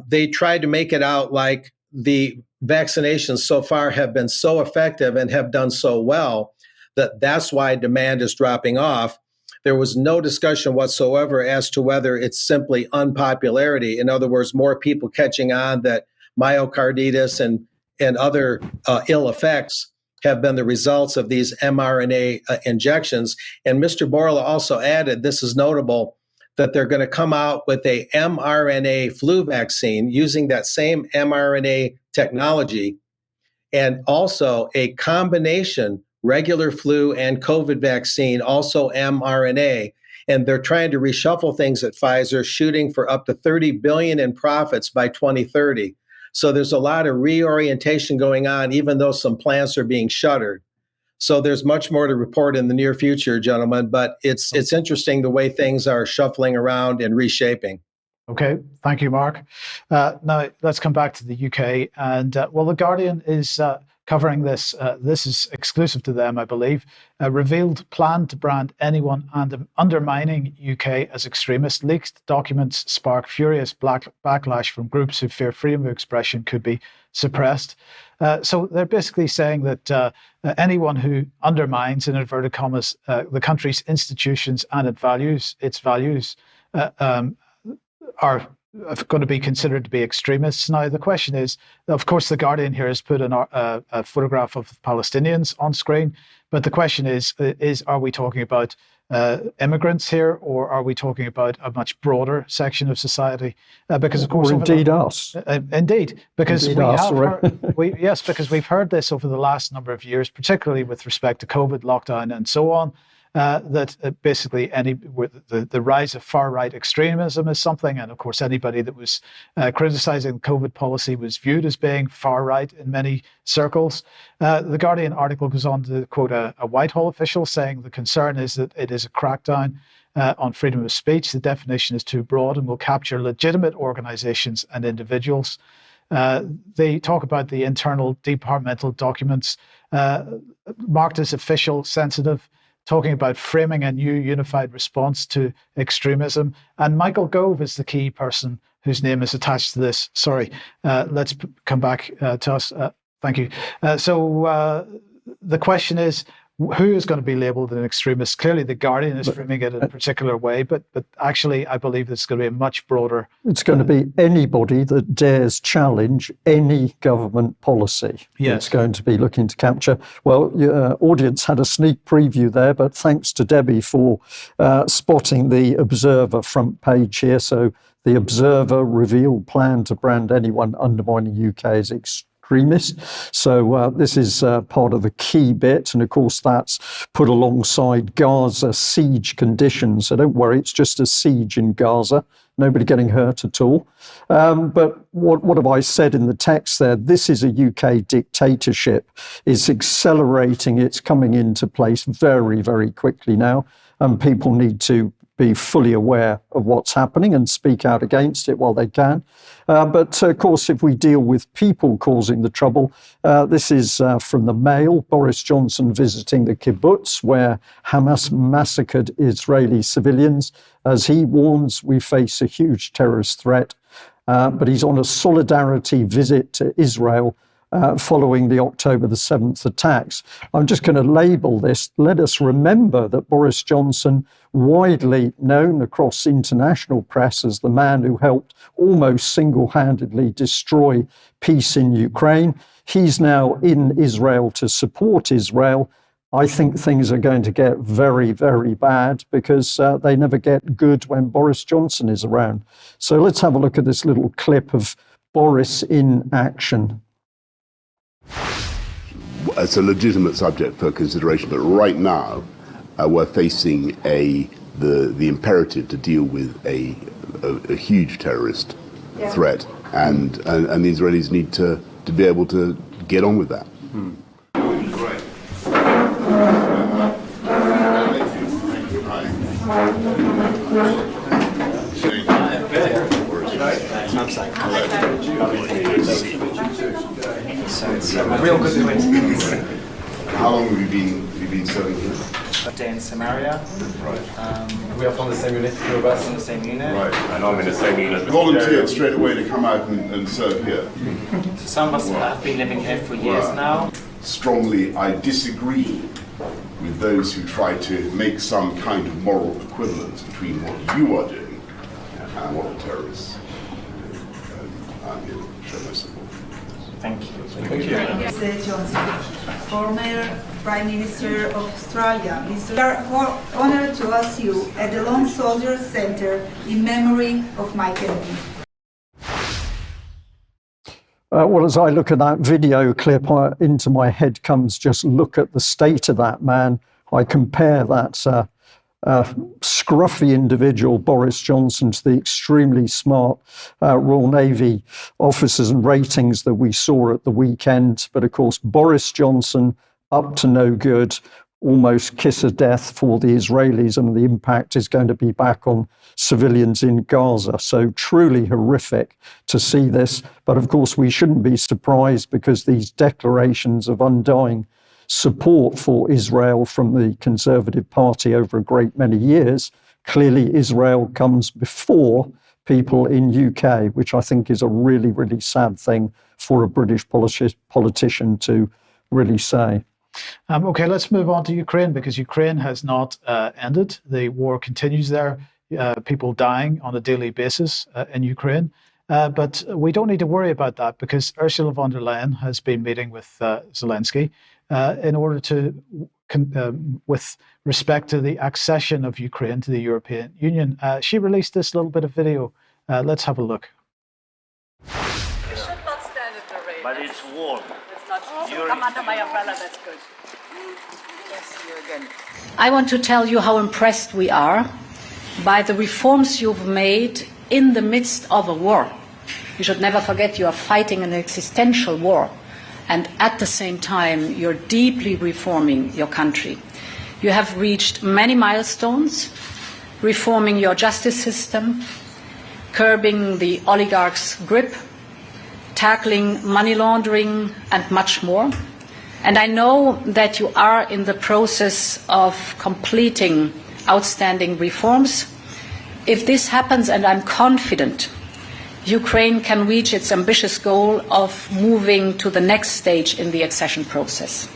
they tried to make it out like the vaccinations so far have been so effective and have done so well that that's why demand is dropping off. There was no discussion whatsoever as to whether it's simply unpopularity. In other words, more people catching on that myocarditis and other ill effects have been the results of these mRNA injections. And Mr. Bourla also added, this is notable, that they're going to come out with a mRNA flu vaccine using that same mRNA technology, and also a combination regular flu and COVID vaccine, also mRNA. And they're trying to reshuffle things at Pfizer, shooting for up to $30 billion in profits by 2030. So there's a lot of reorientation going on, even though some plants are being shuttered. So there's much more to report in the near future, gentlemen, but it's interesting the way things are shuffling around and reshaping. Okay, thank you, Mark. Now let's come back to the UK. And well, The Guardian is covering this. This is exclusive to them, I believe. Revealed plan to brand anyone undermining UK as extremist. Leaked documents spark furious backlash from groups who fear freedom of expression could be suppressed. So they're basically saying that anyone who undermines, in inverted commas, the country's institutions and its values are going to be considered to be extremists. Now, the question is, of course, The Guardian here has put a photograph of Palestinians on screen, but the question is are we talking about immigrants here, or are we talking about a much broader section of society? Because, of course, or indeed us. Indeed, because indeed because we've heard this over the last number of years, particularly with respect to COVID, lockdown, and so on. That basically the rise of far-right extremism is something, and of course anybody that was criticizing COVID policy was viewed as being far-right in many circles. The Guardian article goes on to quote a Whitehall official saying the concern is that it is a crackdown on freedom of speech. The definition is too broad and will capture legitimate organizations and individuals. They talk about the internal departmental documents marked as official, sensitive, talking about framing a new unified response to extremism. And Michael Gove is the key person whose name is attached to this. Sorry, come back to us. Thank you. So the question is, who is going to be labelled an extremist? Clearly, The Guardian is framing it in a particular way, but actually, I believe it's going to be a much broader. It's going to be anybody that dares challenge any government policy. Yes. It's going to be looking to capture. Well, your audience had a sneak preview there, but thanks to Debbie for spotting the Observer front page here. So the Observer revealed plan to brand anyone undermining UK as extremist. So this is part of the key bit. And of course, that's put alongside Gaza siege conditions. So don't worry, it's just a siege in Gaza. Nobody getting hurt at all. But what have I said in the text there? This is a UK dictatorship. It's accelerating. It's coming into place very, very quickly now. And people need to be fully aware of what's happening and speak out against it while they can. But of course, if we deal with people causing the trouble, this is from the Mail, Boris Johnson visiting the kibbutz where Hamas massacred Israeli civilians. As he warns, we face a huge terrorist threat. But he's on a solidarity visit to Israel following the October the 7th attacks. I'm just going to label this. Let us remember that Boris Johnson, widely known across international press as the man who helped almost single-handedly destroy peace in Ukraine, he's now in Israel to support Israel. I think things are going to get very, very bad because they never get good when Boris Johnson is around. So let's have a look at this little clip of Boris in action. It's a legitimate subject for consideration, but right now we're facing the imperative to deal with a huge terrorist threat, and the Israelis need to be able to get on with that. It's a real good coincidence. How long have you been serving here? A day in Samaria. Right. We are from the same unit, two of us. From the same unit. Right. And I'm in the same unit. Volunteered straight away to come out and serve here. So some of us have been living here for years now. Strongly, I disagree with those who try to make some kind of moral equivalence between what you are doing and what the terrorists do. I'm here to show my support. Thank you. Thank you. Mr. Johnson, former Prime Minister of Australia. We are honored to host you at the Lone Soldier Centre in memory of my Kennedy. Well, as I look at that video clip, into my head comes just look at the state of that man. I compare that scruffy individual, Boris Johnson, to the extremely smart Royal Navy officers and ratings that we saw at the weekend. But of course, Boris Johnson, up to no good, almost kiss of death for the Israelis, and the impact is going to be back on civilians in Gaza. So truly horrific to see this. But of course, we shouldn't be surprised because these declarations of undying support for Israel from the Conservative Party over a great many years, clearly Israel comes before people in UK, which I think is a really, really sad thing for a British politician to really say. Okay, let's move on to Ukraine, because Ukraine has not ended. The war continues there. People dying on a daily basis in Ukraine. But we don't need to worry about that because Ursula von der Leyen has been meeting with Zelensky in order to, with respect to the accession of Ukraine to the European Union. She released this little bit of video. Let's have a look. You should not stand in the rain. But it's warm. It's not. Come under my umbrella, that's good. Yes, you again. I want to tell you how impressed we are by the reforms you've made in the midst of a war. You should never forget you are fighting an existential war, and at the same time you're deeply reforming your country. You have reached many milestones, reforming your justice system, curbing the oligarchs' grip, tackling money laundering, and much more. And I know that you are in the process of completing outstanding reforms. If this happens, and I'm confident, Ukraine can reach its ambitious goal of moving to the next stage in the accession process.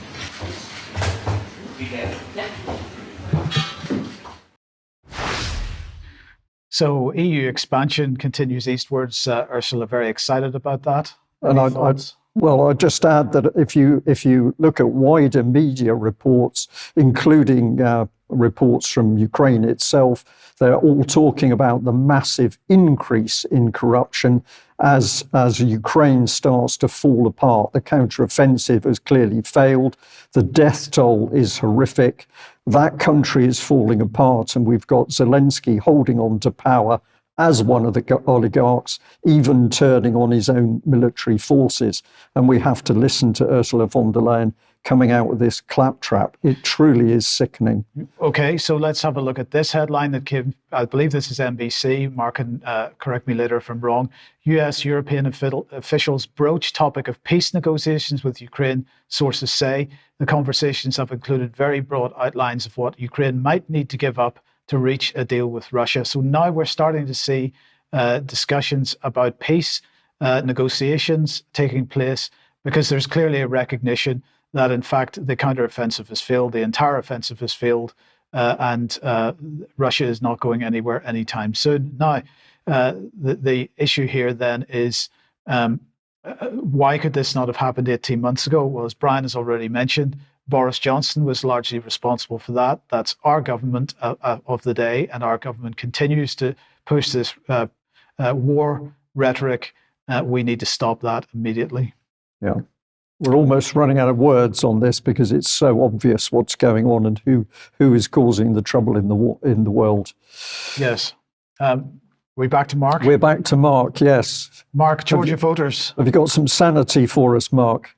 So EU expansion continues eastwards. Ursula, very excited about that. And I'd just add that if you look at wider media reports, including reports from Ukraine itself, they're all talking about the massive increase in corruption as Ukraine starts to fall apart. The counteroffensive has clearly failed. The death toll is horrific. That country is falling apart, and we've got Zelensky holding on to power as one of the oligarchs, even turning on his own military forces. And we have to listen to Ursula von der Leyen coming out with this claptrap. It truly is sickening. Okay, so let's have a look at this headline that came, I believe this is NBC. Mark can correct me later if I'm wrong. US European officials broach topic of peace negotiations with Ukraine, sources say. The conversations have included very broad outlines of what Ukraine might need to give up to reach a deal with Russia. So now we're starting to see discussions about peace negotiations taking place, because there's clearly a recognition that, in fact, the counteroffensive has failed, the entire offensive has failed, and Russia is not going anywhere anytime soon. Now, the issue here then is why could this not have happened 18 months ago? Well, as Brian has already mentioned, Boris Johnson was largely responsible for that. That's our government of the day, and our government continues to push this war rhetoric. We need to stop that immediately. Yeah. We're almost running out of words on this because it's so obvious what's going on and who is causing the trouble in the world. Yes. We back to Mark? We're back to Mark, yes. Mark, Georgia voters. Have you got some sanity for us, Mark?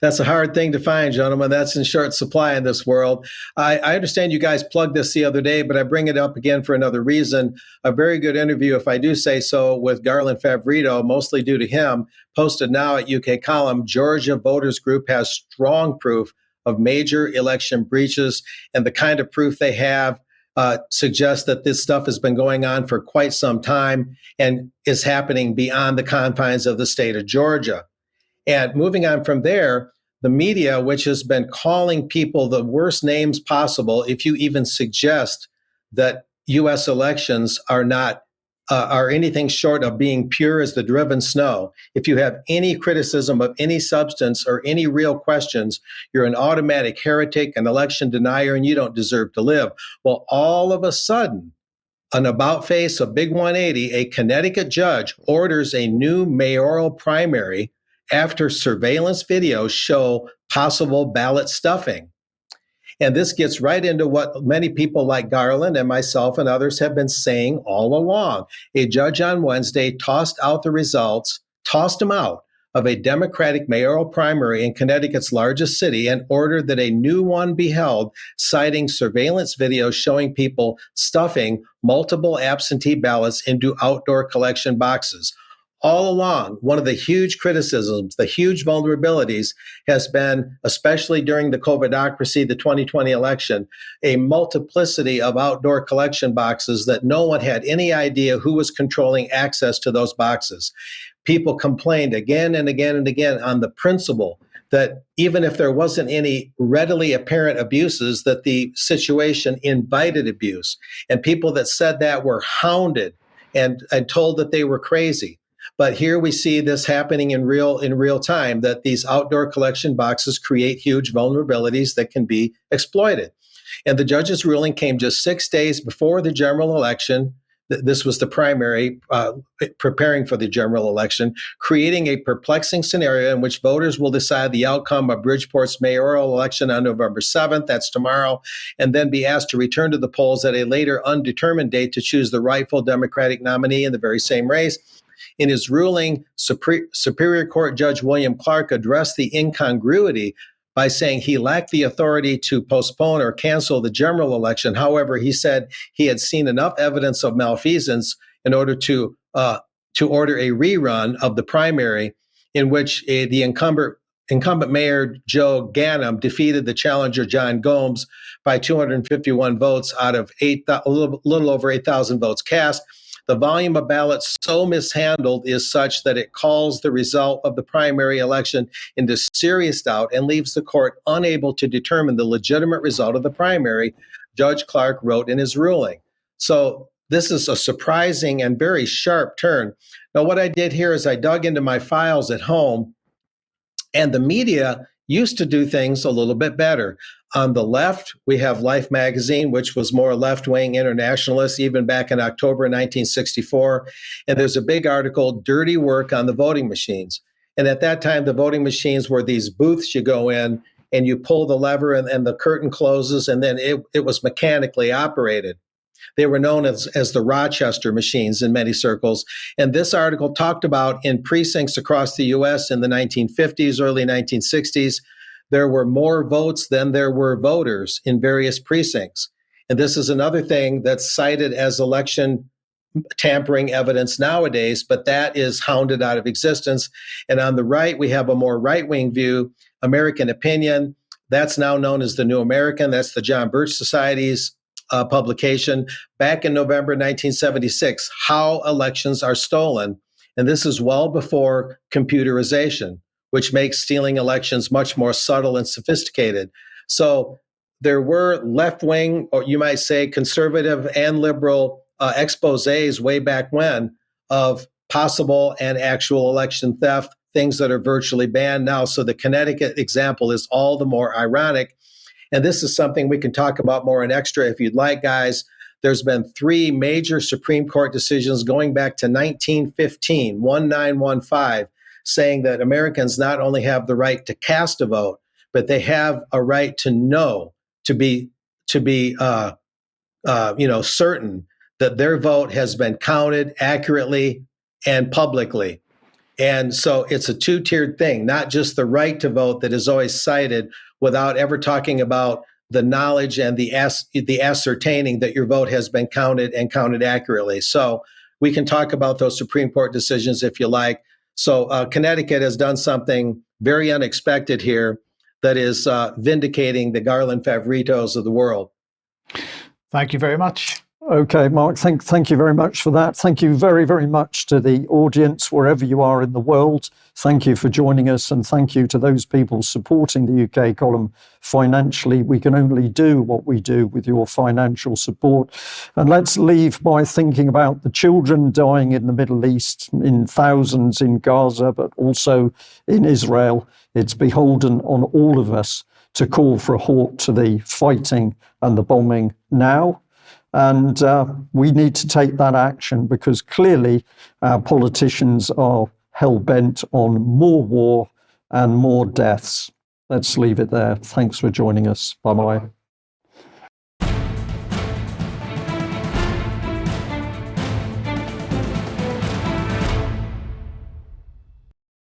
That's a hard thing to find, gentlemen. That's in short supply in this world. I understand you guys plugged this the other day, but I bring it up again for another reason. A very good interview, if I do say so, with Garland Favorito, mostly due to him, posted now at UK Column. Georgia Voters Group has strong proof of major election breaches, and the kind of proof they have suggests that this stuff has been going on for quite some time and is happening beyond the confines of the state of Georgia. And moving on from there, the media, which has been calling people the worst names possible, if you even suggest that U.S. elections are not are anything short of being pure as the driven snow. If you have any criticism of any substance or any real questions, you're an automatic heretic, an election denier, and you don't deserve to live. Well, all of a sudden, an about face, a big 180, a Connecticut judge orders a new mayoral primary after surveillance videos show possible ballot stuffing. And this gets right into what many people like Garland and myself and others have been saying all along. A judge on Wednesday tossed out the results, tossed them out of a Democratic mayoral primary in Connecticut's largest city and ordered that a new one be held, citing surveillance videos showing people stuffing multiple absentee ballots into outdoor collection boxes. All along, one of the huge criticisms, the huge vulnerabilities has been, especially during the COVIDocracy, the 2020 election, a multiplicity of outdoor collection boxes that no one had any idea who was controlling access to those boxes. People complained again and again and again on the principle that even if there wasn't any readily apparent abuses, that the situation invited abuse. And people that said that were hounded and told that they were crazy. But here we see this happening in real time, that these outdoor collection boxes create huge vulnerabilities that can be exploited. And the judge's ruling came just 6 days before the general election. This was the primary, preparing for the general election, creating a perplexing scenario in which voters will decide the outcome of Bridgeport's mayoral election on November 7th, that's tomorrow, and then be asked to return to the polls at a later undetermined date to choose the rightful Democratic nominee in the very same race. In his ruling, Superior Court Judge William Clark addressed the incongruity by saying he lacked the authority to postpone or cancel the general election. However, he said he had seen enough evidence of malfeasance in order to order a rerun of the primary in which the incumbent Mayor Joe Ganim defeated the challenger John Gomes by 251 votes out of a little over 8,000 votes cast. The volume of ballots so mishandled is such that it calls the result of the primary election into serious doubt and leaves the court unable to determine the legitimate result of the primary, Judge Clark wrote in his ruling. So this is a surprising and very sharp turn. Now, what I did here is I dug into my files at home, and the media used to do things a little bit better. On the left, we have Life magazine, which was more left-wing internationalist, even back in October 1964. And there's a big article, Dirty Work on the Voting Machines. And at that time, the voting machines were these booths you go in and you pull the lever and the curtain closes, and then it was mechanically operated. They were known as the Rochester machines in many circles. And this article talked about in precincts across the US in the 1950s, early 1960s, there were more votes than there were voters in various precincts. And this is another thing that's cited as election tampering evidence nowadays, but that is hounded out of existence. And on the right, we have a more right-wing view, American Opinion. That's now known as the New American. That's the John Birch Society's publication back in November 1976, How Elections Are Stolen. And this is well before computerization, which makes stealing elections much more subtle and sophisticated. So there were left-wing, or you might say conservative and liberal exposés way back when of possible and actual election theft, things that are virtually banned now. So the Connecticut example is all the more ironic. And this is something we can talk about more in extra if you'd like, guys. There's been 3 major Supreme Court decisions going back to 1915, 1915, saying that Americans not only have the right to cast a vote, but they have a right to know, to be certain that their vote has been counted accurately and publicly. And so it's a 2-tiered thing, not just the right to vote that is always cited without ever talking about the knowledge and the ascertaining that your vote has been counted and counted accurately. So we can talk about those Supreme Court decisions if you like. So Connecticut has done something very unexpected here that is vindicating the Garland Favritos of the world. Thank you very much. Okay, Mark, thank you very much for that. Thank you very, very much to the audience, wherever you are in the world. Thank you for joining us, and thank you to those people supporting the UK column financially. We can only do what we do with your financial support. And let's leave by thinking about the children dying in the Middle East, in thousands in Gaza, but also in Israel. It's beholden on all of us to call for a halt to the fighting and the bombing now. And we need to take that action because clearly our politicians are hell-bent on more war and more deaths. Let's leave it there. Thanks for joining us. Bye-bye.